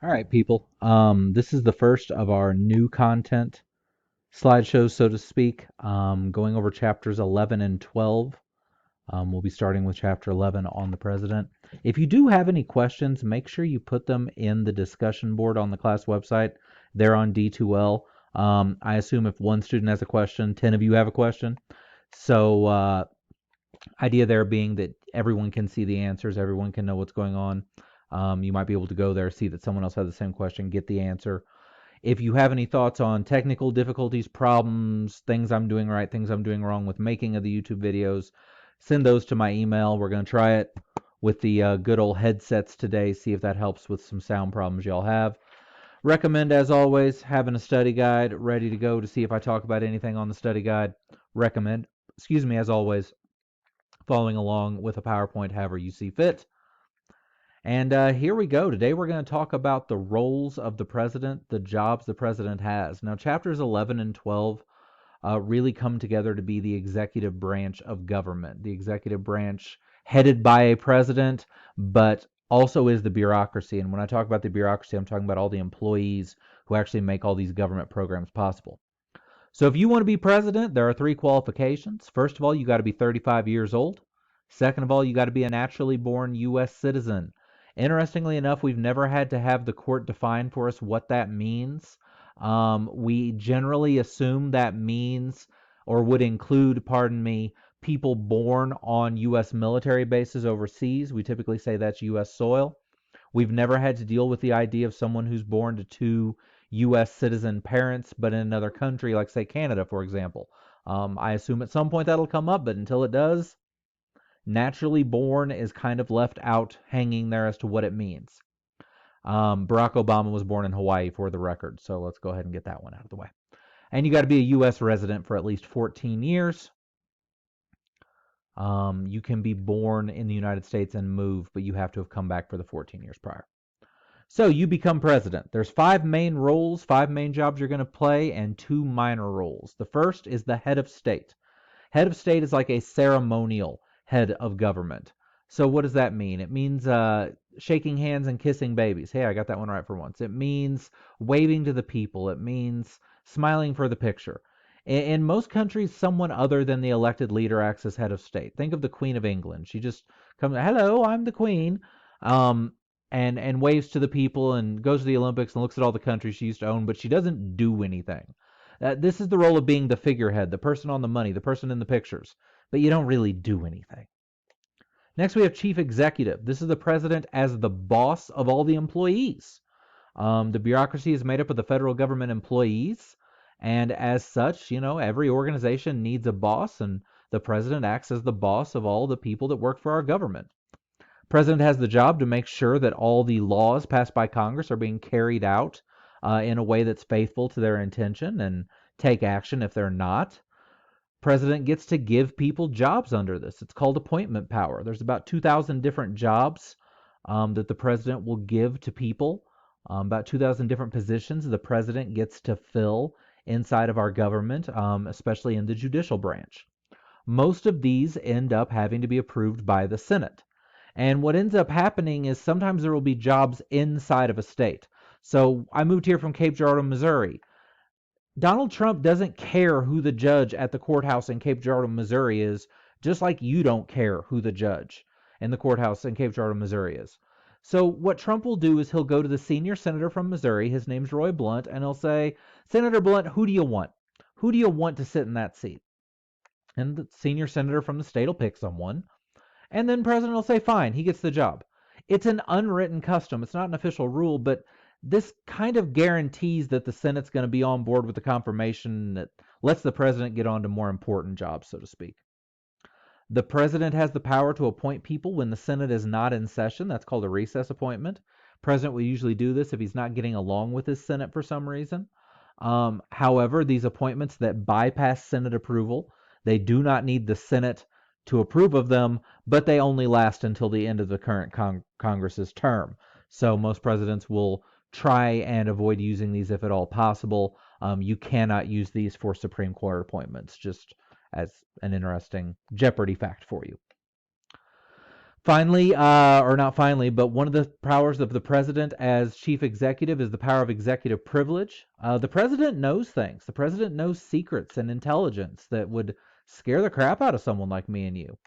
All right, people. This is the first of our new content slideshows, so to speak, going over chapters 11 and 12. We'll be starting with chapter 11 on the president. If you do have any questions, make sure you put them in the discussion board on the class website. They're on D2L. I assume if one student has a question, 10 of you have a question. So, idea there being that everyone can see the answers, everyone can know what's going on. You might be able to go there, see that someone else has the same question, get the answer. If you have any thoughts on technical difficulties, problems, things I'm doing right, things I'm doing wrong with making of the YouTube videos, send those to my email. We're going to try it with the good old headsets today, see if that helps with some sound problems y'all have. Recommend, as always, having a study guide ready to go to see if I talk about anything on the study guide. Recommend, as always, following along with a PowerPoint however you see fit. And here we go. Today we're going to talk about the roles of the president, the jobs the president has. Now, chapters 11 and 12 really come together to be the executive branch of government. The executive branch headed by a president, but also is the bureaucracy. And when I talk about the bureaucracy, I'm talking about all the employees who actually make all these government programs possible. So if you want to be president, there are three qualifications. First of all, you got to be 35 years old. Second of all, you got to be a naturally born U.S. citizen. Interestingly enough, we've never had to have the court define for us what that means. We generally assume that means or would include, pardon me, people born on U.S. military bases overseas. We typically say that's U.S. soil. We've never had to deal with the idea of someone who's born to two U.S. citizen parents, but in another country, like, say, Canada, for example. I assume at some point that'll come up, but until it does, naturally born is kind of left out hanging there as to what it means. Barack Obama was born in Hawaii, for the record, so let's go ahead and get that one out of the way. And you got to be a U.S. resident for at least 14 years. You can be born in the United States and move, but you have to have come back for the 14 years prior. So you become president. There's five main roles, five main jobs you're going to play, and two minor roles. The first is the head of state. Head of state is like a ceremonial head of government. So what does that mean? It means shaking hands and kissing babies. Hey, I got that one right for once. It means waving to the people. It means smiling for the picture. In most countries, someone other than the elected leader acts as head of state. Think of the Queen of England. She just comes, hello, I'm the Queen, and waves to the people and goes to the Olympics and looks at all the countries she used to own, but she doesn't do anything. This is the role of being the figurehead, the person on the money, the person in the pictures, but you don't really do anything. Next, we have chief executive. This is the president as the boss of all the employees. The bureaucracy is made up of the federal government employees, and as such, every organization needs a boss, and the president acts as the boss of all the people that work for our government. President has the job to make sure that all the laws passed by Congress are being carried out in a way that's faithful to their intention and take action if they're not. President gets to give people jobs under this. It's called appointment power. There's about 2,000 different jobs that the president will give to people. About 2,000 different positions the president gets to fill inside of our government, especially in the judicial branch. Most of these end up having to be approved by the Senate. And what ends up happening is sometimes there will be jobs inside of a state. So I moved here from Cape Girardeau, Missouri. Donald Trump doesn't care who the judge at the courthouse in Cape Girardeau, Missouri is, just like you don't care who the judge in the courthouse in Cape Girardeau, Missouri is. So what Trump will do is he'll go to the senior senator from Missouri, his name's Roy Blunt, and he'll say, Senator Blunt, who do you want? Who do you want to sit in that seat? And the senior senator from the state will pick someone. And then president will say, fine, he gets the job. It's an unwritten custom. It's not an official rule, but this kind of guarantees that the Senate's going to be on board with the confirmation that lets the president get on to more important jobs, so to speak. The president has the power to appoint people when the Senate is not in session. That's called a recess appointment. President will usually do this if he's not getting along with his Senate for some reason. However, these appointments that bypass Senate approval, they do not need the Senate to approve of them, but they only last until the end of the current Congress's term. So most presidents will try and avoid using these if at all possible. You cannot use these for Supreme Court appointments, just as an interesting Jeopardy fact for you. Finally, or not finally, but one of the powers of the president as chief executive is the power of executive privilege. The president knows things. The president knows secrets and intelligence that would scare the crap out of someone like me and you.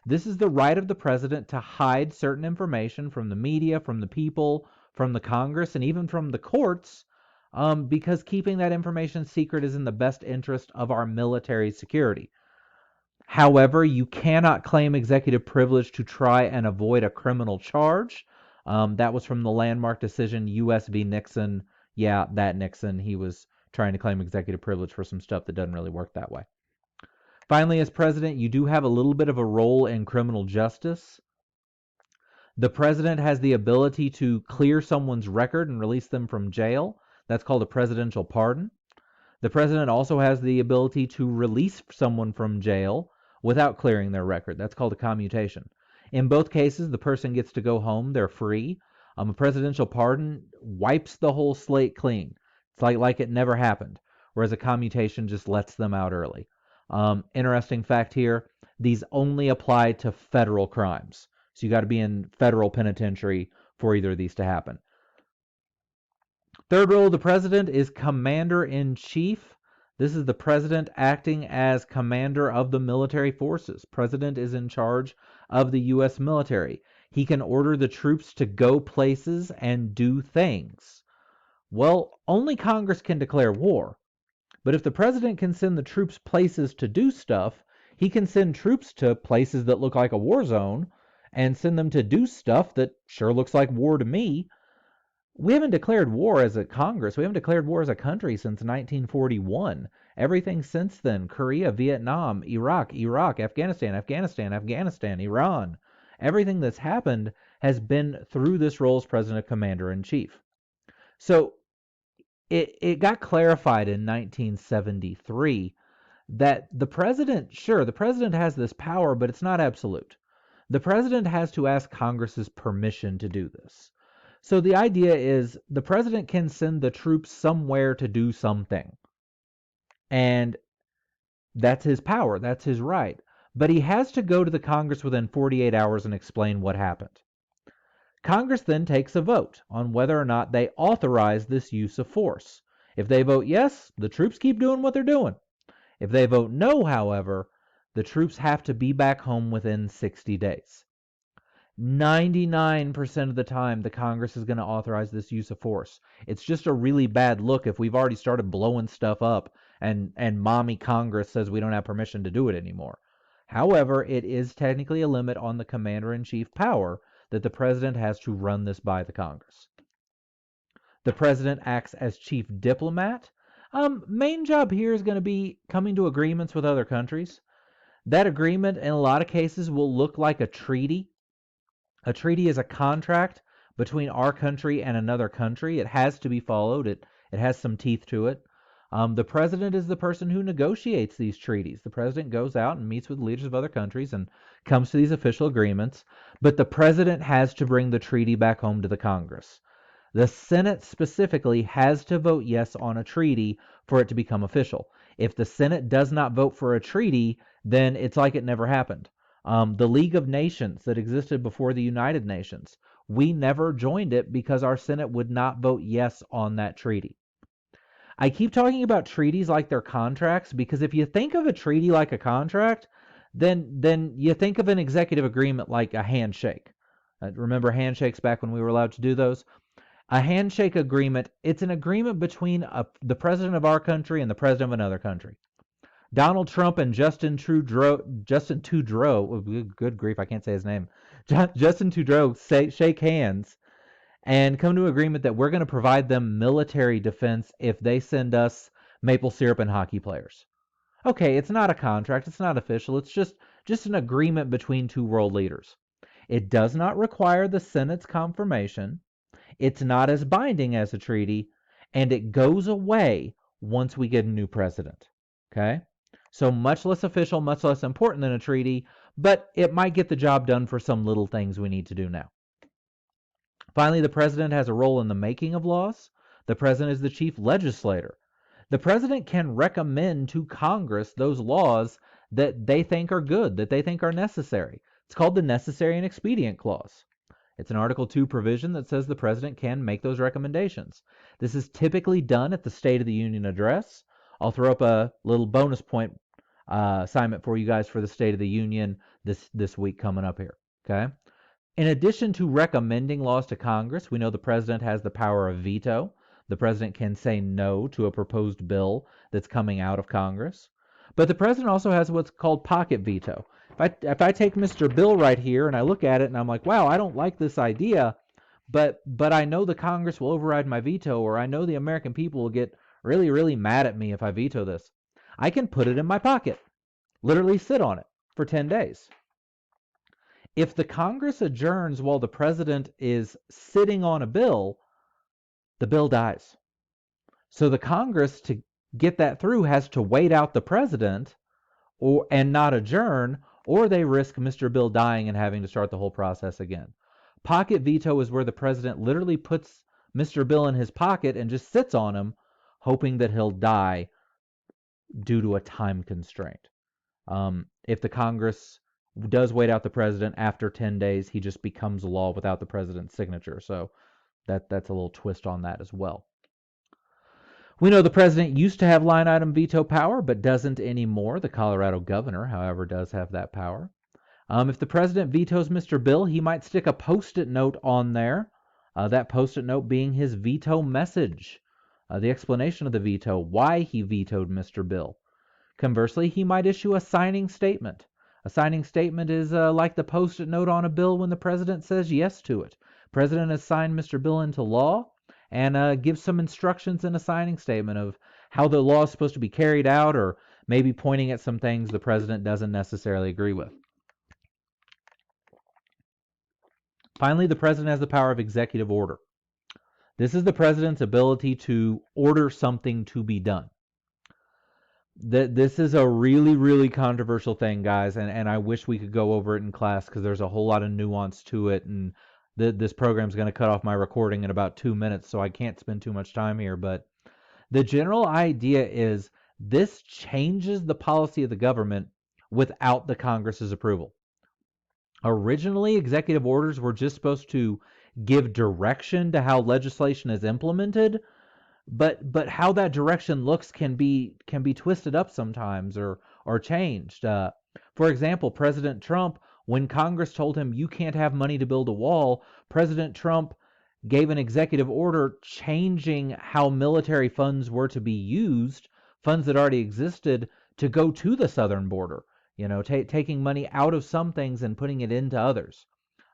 This is the right of the president to hide certain information from the media, from the people, from the Congress, and even from the courts, because keeping that information secret is in the best interest of our military security. However, you cannot claim executive privilege to try and avoid a criminal charge. That was from the landmark decision US v. Nixon. Yeah, that Nixon. He was trying to claim executive privilege for some stuff that doesn't really work that way. Finally, as president, you do have a little bit of a role in criminal justice. The president has the ability to clear someone's record and release them from jail. That's called a presidential pardon. The president also has the ability to release someone from jail without clearing their record. That's called a commutation. In both cases, the person gets to go home. They're free. A presidential pardon wipes the whole slate clean. It's like it never happened, whereas a commutation just lets them out early. Interesting fact here, these only apply to federal crimes. So you got to be in federal penitentiary for either of these to happen. Third role of the president is commander-in-chief. This is the president acting as commander of the military forces. President is in charge of the U.S. military. He can order the troops to go places and do things. Well, only Congress can declare war. But if the president can send the troops places to do stuff, he can send troops to places that look like a war zone and send them to do stuff that sure looks like war to me. We haven't declared war as a Congress. We haven't declared war as a country since 1941. Everything since then, Korea, Vietnam, Iraq, Afghanistan, Iran, everything that's happened has been through this role as president commander-in-chief. So it got clarified in 1973 that the president, sure, the president has this power, but it's not absolute. The president has to ask Congress's permission to do this. So the idea is the president can send the troops somewhere to do something. And that's his power, that's his right. But he has to go to the Congress within 48 hours and explain what happened. Congress then takes a vote on whether or not they authorize this use of force. If they vote yes, the troops keep doing what they're doing. If they vote no, however, the troops have to be back home within 60 days. 99% of the time, the Congress is going to authorize this use of force. It's just a really bad look if we've already started blowing stuff up and mommy Congress says we don't have permission to do it anymore. However, it is technically a limit on the commander-in-chief power that the president has to run this by the Congress. The president acts as chief diplomat. Main job here is going to be coming to agreements with other countries. That agreement, in a lot of cases, will look like a treaty. A treaty is a contract between our country and another country. It has to be followed. It has some teeth to it. The president is the person who negotiates these treaties. The president goes out and meets with leaders of other countries and comes to these official agreements. But the president has to bring the treaty back home to the Congress. The Senate specifically has to vote yes on a treaty for it to become official. If the Senate does not vote for a treaty, then it's like it never happened. The League of Nations that existed before the United Nations, we never joined it because our Senate would not vote yes on that treaty. I keep talking about treaties like they're contracts because if you think of a treaty like a contract, then you think of an executive agreement like a handshake. Remember handshakes back when we were allowed to do those? A handshake agreement, it's an agreement between the president of our country and the president of another country. Donald Trump and Justin Trudeau, good grief, I can't say his name. Justin Trudeau shake hands and come to an agreement that we're going to provide them military defense if they send us maple syrup and hockey players. Okay, it's not a contract, it's not official, it's just an agreement between two world leaders. It does not require the Senate's confirmation. It's not as binding as a treaty, and it goes away once we get a new president. Okay? So much less official, much less important than a treaty, but it might get the job done for some little things we need to do now. Finally, the president has a role in the making of laws. The president is the chief legislator. The president can recommend to Congress those laws that they think are good, that they think are necessary. It's called the Necessary and Expedient Clause. It's an Article 2 provision that says the president can make those recommendations. This is typically done at the State of the Union address. I'll throw up a little bonus point assignment for you guys for the State of the Union this week coming up here. Okay. In addition to recommending laws to Congress, we know the president has the power of veto. The president can say no to a proposed bill that's coming out of Congress. But the president also has what's called pocket veto. If I take Mr. Bill right here and I look at it and I'm like, wow, I don't like this idea, but I know the Congress will override my veto, or I know the American people will get really, really mad at me if I veto this, I can put it in my pocket, literally sit on it for 10 days. If the Congress adjourns while the president is sitting on a bill, the bill dies. So the Congress, to get that through, has to wait out the president and not adjourn, or they risk Mr. Bill dying and having to start the whole process again. Pocket veto is where the president literally puts Mr. Bill in his pocket and just sits on him, hoping that he'll die due to a time constraint. If the Congress does wait out the president, after 10 days, he just becomes law without the president's signature. So that's a little twist on that as well. We know the president used to have line item veto power, but doesn't anymore. The Colorado governor, however, does have that power. If the president vetoes Mr. Bill, he might stick a Post-it note on there, that Post-it note being his veto message, the explanation of the veto, why he vetoed Mr. Bill. Conversely, he might issue a signing statement. A signing statement is like the Post-it note on a bill when the president says yes to it. President has signed Mr. Bill into law and gives some instructions in a signing statement of how the law is supposed to be carried out, or maybe pointing at some things the president doesn't necessarily agree with. Finally, the president has the power of executive order. This is the president's ability to order something to be done. This is a really, really controversial thing, guys, and I wish we could go over it in class because there's a whole lot of nuance to it, and this program is going to cut off my recording in about 2 minutes, so I can't spend too much time here. But the general idea is this changes the policy of the government without the Congress's approval. Originally, executive orders were just supposed to give direction to how legislation is implemented, but how that direction looks can be twisted up sometimes or changed. For example, President Trump, when Congress told him you can't have money to build a wall, President Trump gave an executive order changing how military funds were to be used, funds that already existed, to go to the southern border. Taking money out of some things and putting it into others.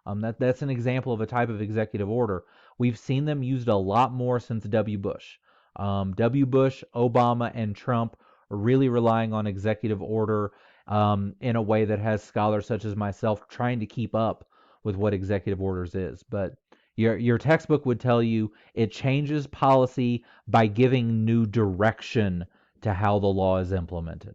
That's an example of a type of executive order. We've seen them used a lot more since W. Bush. W. Bush, Obama, and Trump are really relying on executive order in a way that has scholars such as myself trying to keep up with what executive orders is. But your textbook would tell you it changes policy by giving new direction to how the law is implemented.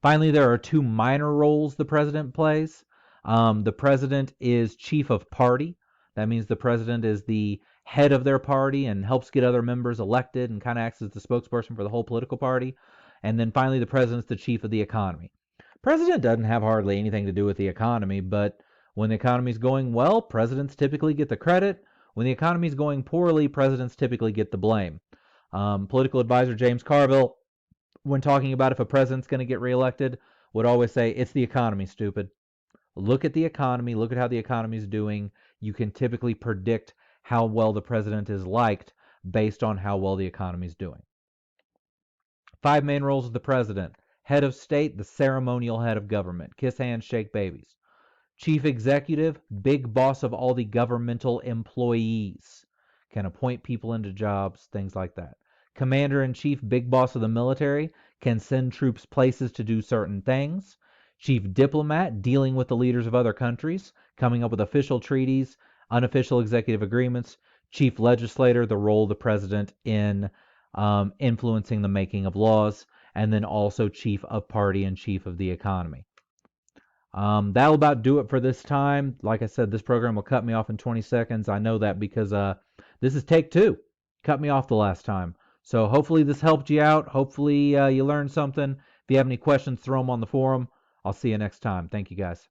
Finally, there are 2 minor roles the president plays. The president is chief of party. That means the president is the head of their party and helps get other members elected and kind of acts as the spokesperson for the whole political party. And then finally, the president's the chief of the economy. President doesn't have hardly anything to do with the economy, but when the economy is going well, presidents typically get the credit. When the economy is going poorly, presidents typically get the blame. Political advisor James Carville, when talking about if a president's going to get reelected, would always say, it's the economy, stupid. Look at the economy. Look at how the economy is doing. You can typically predict how well the president is liked based on how well the economy is doing. 5 main roles of the president. Head of state, the ceremonial head of government. Kiss hands, shake babies. Chief executive, big boss of all the governmental employees. Can appoint people into jobs, things like that. Commander-in-chief, big boss of the military, can send troops places to do certain things. Chief diplomat, dealing with the leaders of other countries, coming up with official treaties, unofficial executive agreements. Chief legislator, the role of the president in influencing the making of laws. And then also chief of party and chief of the economy. That'll about do it for this time. Like I said, this program will cut me off in 20 seconds. I know that because this is take 2. Cut me off the last time. So hopefully this helped you out. Hopefully you learned something. If you have any questions, throw them on the forum. I'll see you next time. Thank you, guys.